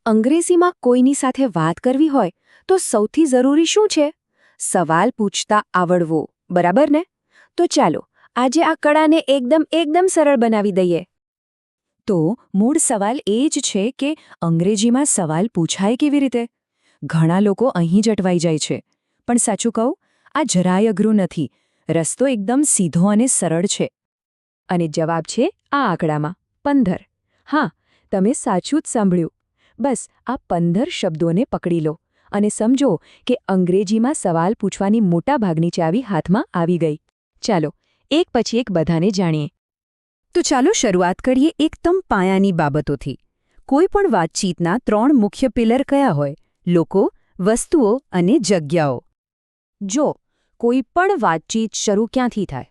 અંગ્રેજીમાં કોઈની સાથે વાત કરવી હોય તો સૌથી જરૂરી શું છે? સવાલ પૂછતા આવડવો, બરાબર ને? તો ચાલો આજે આ કળાને એકદમ સરળ બનાવી દઈએ. તો મૂળ સવાલ એ જ છે કે અંગ્રેજીમાં સવાલ પૂછાય કેવી રીતે? ઘણા લોકો અહીં જ અટવાઈ જાય છે. પણ સાચું કહું, આ જરાય અઘરું નથી. રસ્તો એકદમ સીધો અને સરળ છે. અને જવાબ છે આ આંકડામાં 15. હા, તમે સાચું જ સાંભળ્યું. બસ આ 15 શબ્દોને પકડી લો અને સમજો કે અંગ્રેજીમાં સવાલ પૂછવાની મોટાભાગની ચાવી હાથમાં આવી ગઈ. ચાલો એક પછી એક બધાને જાણીએ. તો ચાલો શરૂઆત કરીએ એકદમ પાયાની બાબતોથી. કોઈ પણ વાતચીતના 3 મુખ્ય પિલર કયા હોય? લોકો, વસ્તુઓ અને જગ્યાઓ. જો કોઈ પણ વાતચીત શરૂ ક્યાંથી થાય?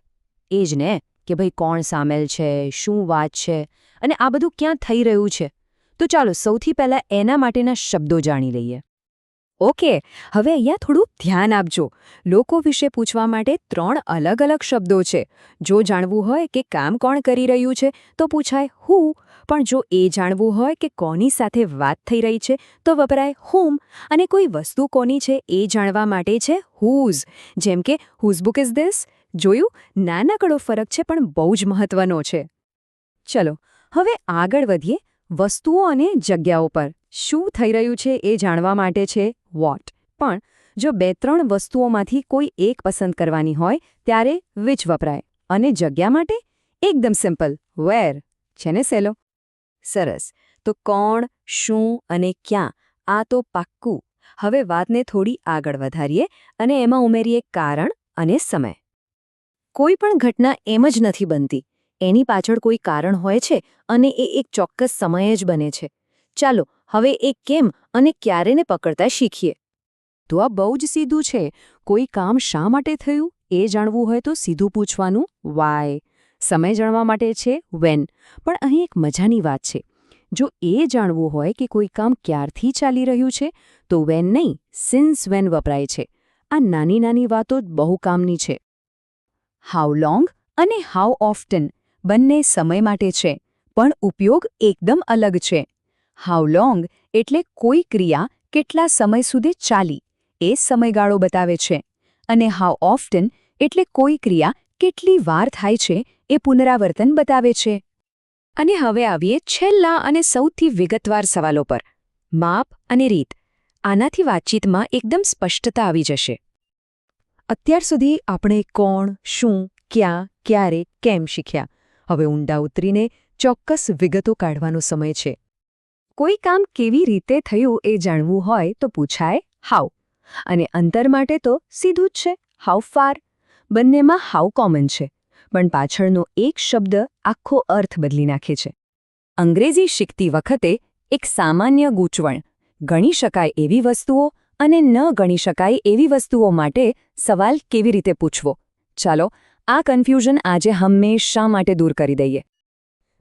એ જ ને કે ભાઈ કોણ સામેલ છે, શું વાત છે અને આ બધું ક્યાં થઈ રહ્યું છે? તો ચાલો સૌથી પહેલાં એના માટેના શબ્દો જાણી લઈએ. ઓકે, હવે અહીંયા થોડું ધ્યાન આપજો. લોકો વિશે પૂછવા માટે 3 અલગ શબ્દો છે. જો જાણવું હોય કે કામ કોણ કરી રહ્યું છે તો પૂછાય હું, પણ જો એ જાણવું હોય કે કોની સાથે વાત થઈ રહી છે તો વપરાય whom, અને કોઈ વસ્તુ કોની છે એ જાણવા માટે છે whose. જેમ કે whose book is this? જોયું? નાનકડો ફરક છે પણ બહુ જ મહત્વનો છે. ચલો હવે આગળ વધીએ. વસ્તુઓ અને જગ્યાઓ પર શું થઈ રહ્યું છે એ જાણવા માટે છે વોટ. પણ જો 2-3 વસ્તુઓમાંથી કોઈ એક પસંદ કરવાની હોય ત્યારે which વપરાય. અને જગ્યા માટે એકદમ સિમ્પલ, where. છે ને સહેલો? સરસ. તો કોણ, શું અને ક્યાં, આ તો પાક્કું. હવે વાતને થોડી આગળ વધારીએ અને એમાં ઉમેરીએ કારણ અને સમય. કોઈ પણ ઘટના એમ જ નથી બનતી. એની પાછળ કોઈ કારણ હોય છે અને એ એક ચોક્કસ સમયે જ બને છે. ચાલો હવે એ કેમ અને ક્યારેને પકડતા શીખીએ. તો આ બહુ જ સીધું છે. કોઈ કામ શા માટે થયું એ જાણવું હોય તો સીધું પૂછવાનું why. સમય જાણવા માટે છે when. પણ અહીં એક મજાની વાત છે. જો એ જાણવું હોય કે કોઈ કામ ક્યારથી ચાલી રહ્યું છે તો when નહીં, since when વપરાય છે. આ નાની વાતો જ બહુ કામની છે. how long અને how often બંને સમય માટે છે, પણ ઉપયોગ એકદમ અલગ છે. how long એટલે કોઈ ક્રિયા કેટલા સમય સુધી ચાલી એ સમયગાળો બતાવે છે, અને how often એટલે કોઈ ક્રિયા કેટલી વાર થાય છે એ પુનરાવર્તન બતાવે છે. અને હવે આવીએ છેલ્લા અને સૌથી વિગતવાર સવાલો પર. માપ અને રીત. આનાથી વાતચીતમાં એકદમ સ્પષ્ટતા આવી જશે. અત્યાર સુધી આપણે કોણ, શું, ક્યાં, ક્યારે, કેમ શીખ્યા. હવે ઊંડા ઉતરીને ચોક્કસ વિગતો કાઢવાનો સમય છે. કોઈ કામ કેવી રીતે થયું એ જાણવું હોય તો પૂછાય how. અને અંતર માટે તો સીધું જ છે how far. બંનેમાં how કોમન છે, પણ પાછળનો એક શબ્દ આખો અર્થ બદલી નાખે છે. અંગ્રેજી શીખતી વખતે એક સામાન્ય ગૂંચવણ: ગણી શકાય એવી વસ્તુઓ અને ન ગણી શકાય એવી વસ્તુઓ માટે સવાલ કેવી રીતે પૂછવો. ચાલો આ કન્ફ્યુઝન આજે હંમેશા માટે દૂર કરી દઈએ.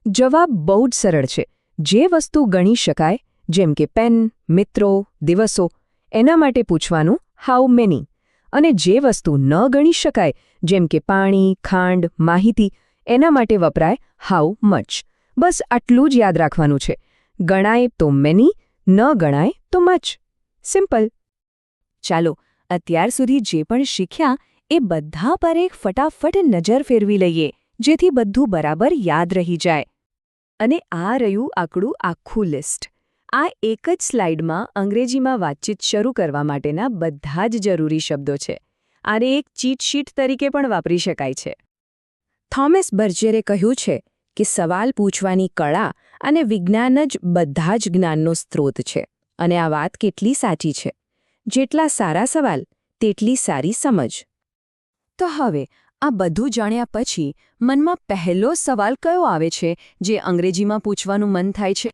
જવાબ બહુ જ સરળ છે. જે વસ્તુ ગણી શકાય, જેમ કે પેન, મિત્રો, દિવસો, એના માટે પૂછવાનું how many. અને જે વસ્તુ ન ગણી શકાય, જેમ કે પાણી, ખાંડ, માહિતી, એના માટે વપરાય how much. બસ આટલું જ યાદ રાખવાનું છે. ગણાય તો many, ન ગણાય તો much. સિમ્પલ. ચાલો અત્યાર સુધી જે પણ શીખ્યા એ બધા પર એક ફટાફટ નજર ફેરવી લઈએ, જેથી બધું બરાબર યાદ રહી જાય. અને આ રહ્યું આપણું આખું લિસ્ટ. આ એક જ સ્લાઇડમાં અંગ્રેજીમાં વાતચીત શરૂ કરવા માટેના બધા જ જરૂરી શબ્દો છે. આને એક ચીટ શીટ તરીકે પણ વાપરી શકાય છે. થોમસ બર્જરે કહ્યું છે કે સવાલ પૂછવાની કળા અને વિજ્ઞાન જ બધા જ જ્ઞાનનો સ્ત્રોત છે. અને આ વાત કેટલી સાચી છે. જેટલા સારા સવાલ તેટલી સારી સમજ. તો હવે આ બધું જાણ્યા પછી મનમાં પહેલો સવાલ કયો આવે છે જે અંગ્રેજીમાં પૂછવાનું મન થાય છે?